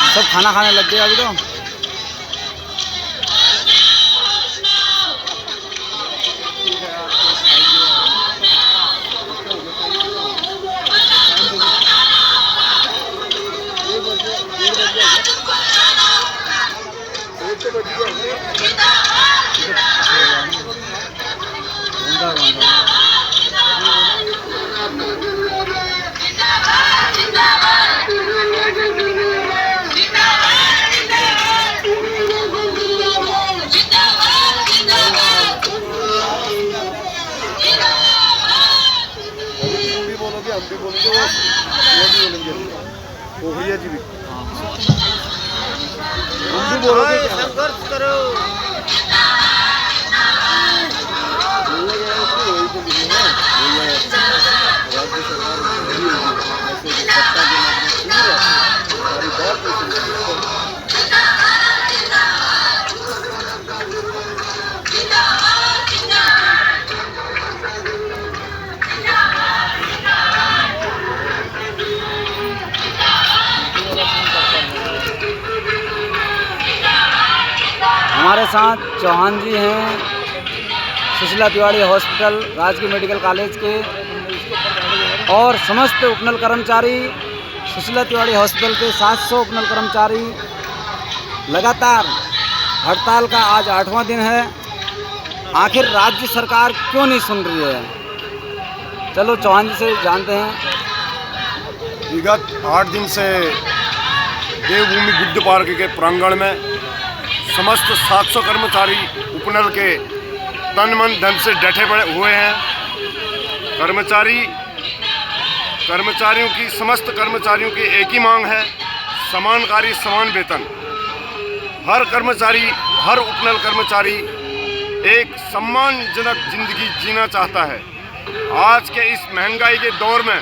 सब खाना खाने लग गए अभी तो। हम भी बोलेंगे, वो भी बोलेंगे, वो भैया जी भी हम भी बोलोगे संघर्ष करो। राज्य सरकार हमारे साथ चौहान जी हैं, सुशीला तिवारी हॉस्पिटल राजकीय मेडिकल कॉलेज के, और समस्त उपनल कर्मचारी सुशीला तिवारी हॉस्पिटल के 700 उपनल कर्मचारी लगातार हड़ताल का आज 8वां दिन है। आखिर राज्य सरकार क्यों नहीं सुन रही है? चलो चौहान जी से जानते हैं। विगत 8 दिन से देवभूमि बुद्ध पार्क के प्रांगण में समस्त 700 कर्मचारी उपनल के तन मन धन से डटे पड़े हुए हैं। समस्त कर्मचारियों की एक ही मांग है, समान कार्य समान वेतन। हर उपनल कर्मचारी एक सम्मानजनक जिंदगी जीना चाहता है। आज के इस महंगाई के दौर में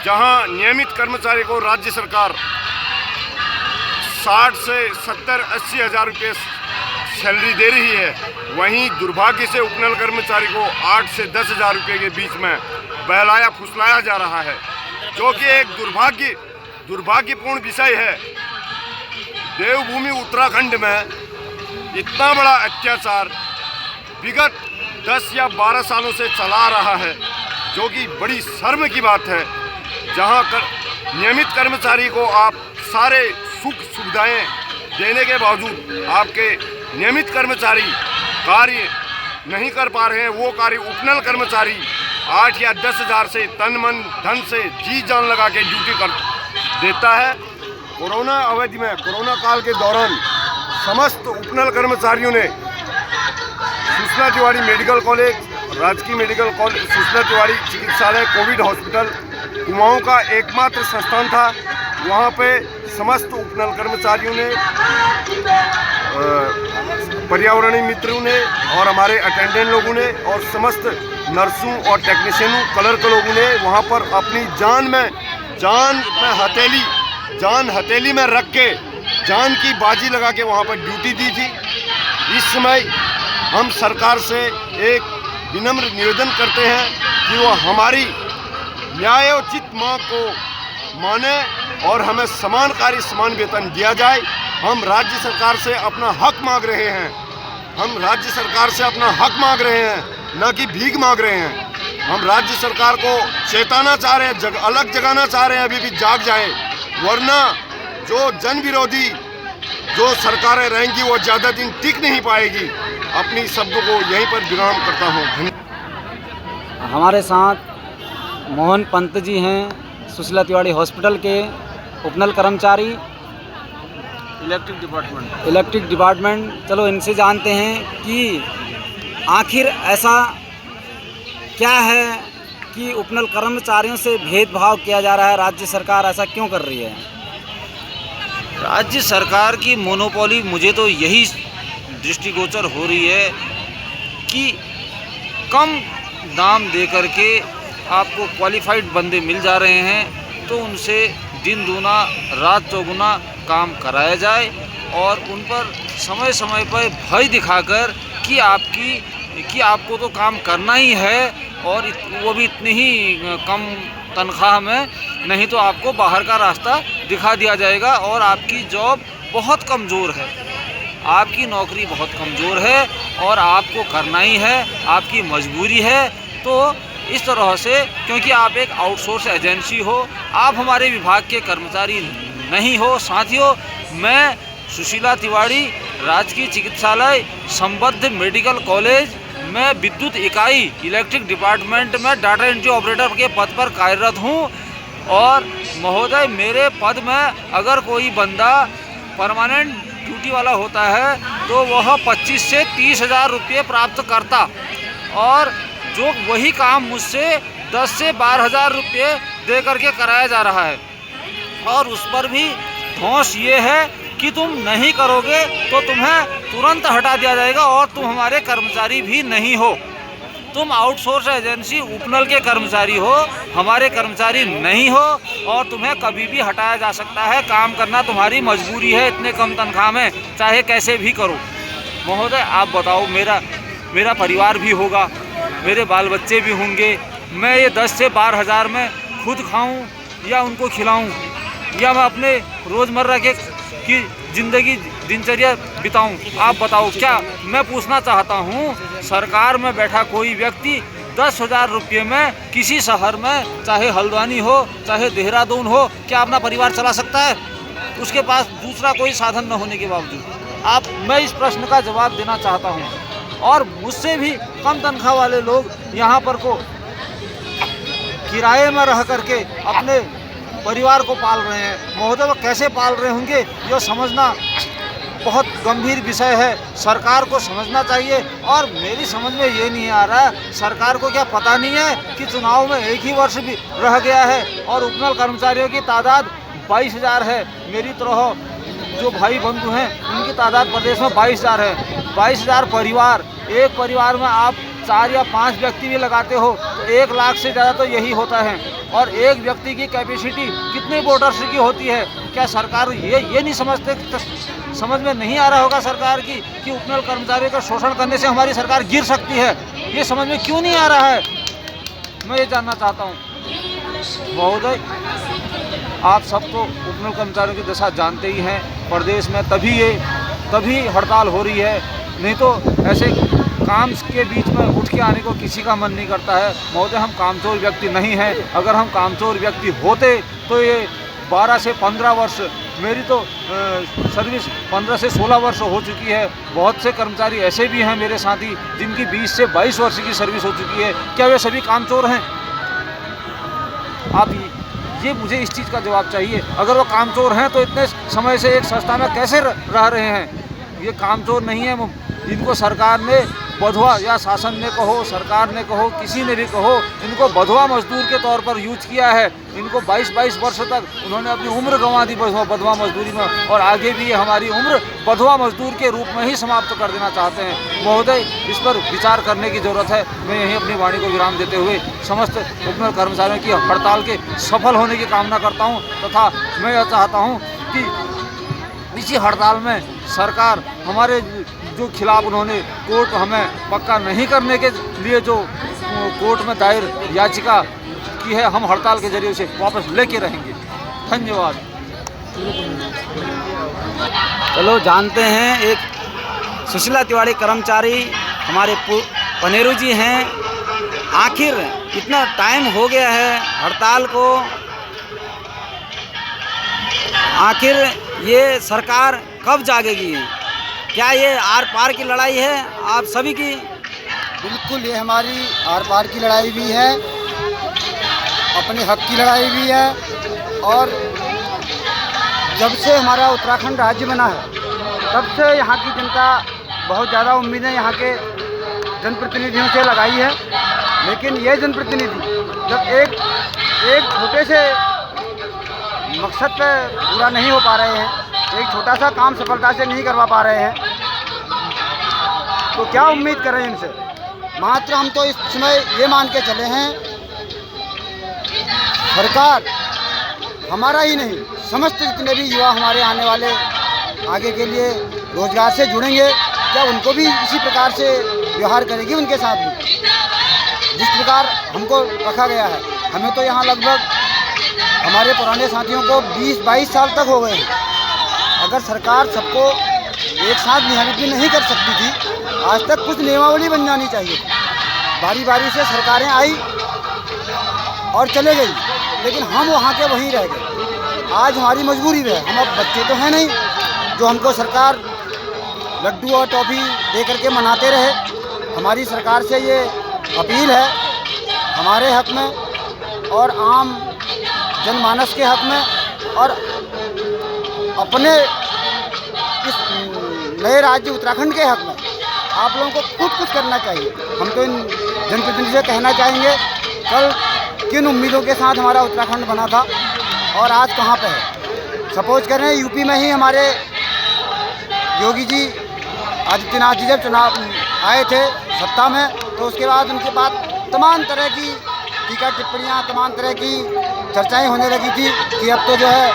जहां नियमित कर्मचारी को राज्य सरकार 60 से 70-80 हज़ार रुपये सैलरी दे रही है, वहीं दुर्भाग्य से उपनल कर्मचारी को 8 से 10 हज़ार रुपये के बीच में बहलाया फुसलाया जा रहा है, जो कि एक दुर्भाग्यपूर्ण विषय है। देवभूमि उत्तराखंड में इतना बड़ा अत्याचार विगत 10 या 12 सालों से चला रहा है, जो कि बड़ी शर्म की बात है। जहां नियमित कर्मचारी को आप सारे सुख सुविधाएं देने के बावजूद आपके नियमित कर्मचारी कार्य नहीं कर पा रहे हैं, वो कार्य उपनल कर्मचारी 8 या 10 हज़ार से तन मन धन से जी जान लगा के ड्यूटी कर देता है। कोरोना अवधि में, कोरोना काल के दौरान समस्त उपनल कर्मचारियों ने सुशीला तिवारी मेडिकल कॉलेज, राजकीय मेडिकल कॉलेज, सुशीला तिवारी चिकित्सालय कोविड हॉस्पिटल कुमाऊं का एकमात्र संस्थान था। वहाँ पे समस्त उपनल कर्मचारियों ने, पर्यावरणीय मित्रों ने और हमारे अटेंडेंट लोगों ने और समस्त नर्सों और टेक्नीशियनों क्लर्क लोगों ने वहाँ पर अपनी जान हथेली में रख के जान की बाजी लगा के वहाँ पर ड्यूटी दी थी। इस समय हम सरकार से एक विनम्र निवेदन करते हैं कि वो हमारी न्यायोचित मांग को माने और हमें समान कार्य समान वेतन दिया जाए। हम राज्य सरकार से अपना हक मांग रहे हैं, न कि भीख मांग रहे हैं। हम राज्य सरकार को चेताना चाह रहे हैं, अलग जगाना चाह रहे हैं, अभी भी जाग जाए, वरना जो जन विरोधी जो सरकारें रहेंगी वो ज़्यादा दिन टिक नहीं पाएगी। अपनी शब्दों को यहीं पर विराम करता हूँ। हमारे साथ मोहन पंत जी हैं, सुशीला तिवारी हॉस्पिटल के उपनल कर्मचारी, इलेक्ट्रिक डिपार्टमेंट। चलो इनसे जानते हैं कि आखिर ऐसा क्या है कि उपनल कर्मचारियों से भेदभाव किया जा रहा है, राज्य सरकार ऐसा क्यों कर रही है? राज्य सरकार की मोनोपोली मुझे तो यही दृष्टिगोचर हो रही है कि कम दाम दे करके आपको क्वालिफाइड बंदे मिल जा रहे हैं, तो उनसे दिन दूना रात चौगुना काम कराया जाए और उन पर समय समय पर भय दिखाकर कि आपको तो काम करना ही है और वो भी इतनी ही कम तनख्वाह में, नहीं तो आपको बाहर का रास्ता दिखा दिया जाएगा और आपकी जॉब बहुत कमज़ोर है, आपकी नौकरी बहुत कमज़ोर है और आपको करना ही है, आपकी मजबूरी है। तो इस तरह से, क्योंकि आप एक आउटसोर्स एजेंसी हो, आप हमारे विभाग के कर्मचारी नहीं हो। साथियों, मैं सुशीला तिवारी, राजकीय चिकित्सालय संबद्ध मेडिकल कॉलेज में विद्युत इकाई इलेक्ट्रिक डिपार्टमेंट में डाटा एंट्री ऑपरेटर के पद पर कार्यरत हूँ। और महोदय, मेरे पद में अगर कोई बंदा परमानेंट ड्यूटी वाला होता है तो वह 25 से 30 हज़ार रुपये प्राप्त करता, और जो वही काम मुझसे 10 से 12 हज़ार रुपये दे करके कराया जा रहा है। और उस पर भी धौंस ये है कि तुम नहीं करोगे तो तुम्हें तुरंत हटा दिया जाएगा और तुम हमारे कर्मचारी भी नहीं हो। तुम आउटसोर्स एजेंसी उपनल के कर्मचारी हो, हमारे कर्मचारी नहीं हो, और तुम्हें कभी भी हटाया जा सकता है। काम करना तुम्हारी मजबूरी है इतने कम तनख्वाह में, चाहे कैसे भी करो। महोदय, आप बताओ, मेरा परिवार भी होगा, मेरे बाल बच्चे भी होंगे। मैं ये 10 से 12 हज़ार में खुद खाऊं या उनको खिलाऊं, या मैं अपने रोज़मर्रा की ज़िंदगी दिनचर्या बिताऊं? आप बताओ। क्या मैं पूछना चाहता हूं, सरकार में बैठा कोई व्यक्ति 10 हज़ार रुपये में किसी शहर में, चाहे हल्द्वानी हो चाहे देहरादून हो, क्या अपना परिवार चला सकता है? उसके पास दूसरा कोई साधन न होने के बावजूद। मैं इस प्रश्न का जवाब देना चाहता हूं। और मुझसे भी कम तनख्वाह वाले लोग यहाँ पर को किराए में रह करके अपने परिवार को पाल रहे हैं। महोदय, वो कैसे पाल रहे होंगे, ये समझना बहुत गंभीर विषय है। सरकार को समझना चाहिए। और मेरी समझ में ये नहीं आ रहा है, सरकार को क्या पता नहीं है कि चुनाव में एक ही वर्ष भी रह गया है और उपनल कर्मचारियों की तादाद 22 हज़ार है। मेरी तरह जो भाई बंधु हैं, उनकी तादाद प्रदेश में 22 हज़ार है। 22 हज़ार परिवार, एक परिवार में आप 4 या 5 व्यक्ति भी लगाते हो तो 1 लाख से ज़्यादा तो यही होता है। और एक व्यक्ति की कैपेसिटी कितने वोटर्स की होती है? क्या सरकार ये नहीं समझते, समझ में नहीं आ रहा होगा सरकार की कि उपनल कर्मचारियों का शोषण करने से हमारी सरकार गिर सकती है? ये समझ में क्यों नहीं आ रहा है, मैं ये जानना चाहता हूँ। महोदय, आप सब तो उपनल कर्मचारियों की दशा जानते ही हैं। प्रदेश में तभी हड़ताल हो रही है, नहीं तो ऐसे काम के बीच में उठ के आने को किसी का मन नहीं करता है। महोदय, हम कामचोर व्यक्ति नहीं हैं। अगर हम कामचोर व्यक्ति होते तो ये 12 से 15 वर्ष, मेरी तो सर्विस 15 से 16 वर्ष हो चुकी है। बहुत से कर्मचारी ऐसे भी हैं मेरे साथी जिनकी 20 से 22 वर्ष की सर्विस हो चुकी है। क्या वे सभी कामचोर हैं? आप ये मुझे इस चीज़ का जवाब चाहिए। अगर वो कामचोर हैं तो इतने समय से एक संस्था में कैसे रह रहे हैं? ये कामचोर नहीं है। इनको सरकार ने बधवा, या शासन ने कहो, सरकार ने कहो, किसी ने भी कहो, इनको बधवा मजदूर के तौर पर यूज किया है। इनको 22-22 वर्ष तक उन्होंने अपनी उम्र गंवा दी बधवा मजदूरी में, और आगे भी ये हमारी उम्र बधवा मजदूर के रूप में ही समाप्त कर देना चाहते हैं। महोदय, इस पर विचार करने की ज़रूरत है। मैं यहीं अपनी वाणी को विराम देते हुए समस्त उपनल कर्मचारियों की हड़ताल के सफल होने की कामना करता हूँ, तथा मैं यह चाहता हूँ कि इसी हड़ताल में सरकार हमारे जो खिलाफ उन्होंने कोर्ट हमें पक्का नहीं करने के लिए जो कोर्ट में दायर याचिका की है, हम हड़ताल के जरिए उसे वापस लेके रहेंगे। धन्यवाद। चलो जानते हैं, एक सुशीला तिवारी कर्मचारी हमारे पनेरू जी हैं। आखिर इतना टाइम हो गया है हड़ताल को, आखिर ये सरकार कब जागेगी? क्या ये आर पार की लड़ाई है आप सभी की? बिल्कुल, ये हमारी आर पार की लड़ाई भी है, अपने हक की लड़ाई भी है। और जब से हमारा उत्तराखंड राज्य बना है, तब से यहाँ की जनता बहुत ज़्यादा उम्मीदें यहाँ के जनप्रतिनिधियों से लगाई है। लेकिन ये जनप्रतिनिधि जब एक छोटे से मकसद पे पूरा नहीं हो पा रहे हैं, एक छोटा सा काम सफलता से नहीं करवा पा रहे हैं, तो क्या उम्मीद कर रहे हैं इनसे? मात्र हम तो इस समय ये मान के चले हैं, सरकार हमारा ही नहीं, समस्त जितने भी युवा हमारे आने वाले आगे के लिए रोजगार से जुड़ेंगे, क्या उनको भी इसी प्रकार से व्यवहार करेगी उनके साथ भी, जिस प्रकार हमको रखा गया है। हमें तो यहाँ लगभग हमारे पुराने साथियों को 20-22 साल तक हो गए हैं। अगर सरकार सबको एक साथ नियमित नहीं कर सकती थी, आज तक कुछ नियमावली बन जानी चाहिए। बारी बारी से सरकारें आई और चले गई, लेकिन हम वहाँ के वहीं रह गए। आज हमारी मजबूरी है, हम अब बच्चे तो हैं नहीं जो हमको सरकार लड्डू और टॉफ़ी दे करके मनाते रहे। हमारी सरकार से ये अपील है हमारे हक में और आम जनमानस के हक में और अपने इस नए राज्य उत्तराखंड के हक में आप लोगों को खुद कुछ करना चाहिए। हम तो इन जनप्रतिनिधियों से कहना चाहेंगे, कल किन उम्मीदों के साथ हमारा उत्तराखंड बना था और आज कहाँ पे है। सपोज करें यूपी में ही हमारे योगी जी आदित्यनाथ जी जब चुनाव आए थे सत्ता में, तो उसके बाद उनके बाद तमाम तरह की टीका टिप्पणियाँ, तमाम तरह की चर्चाएं होने लगी थी कि अब तो जो है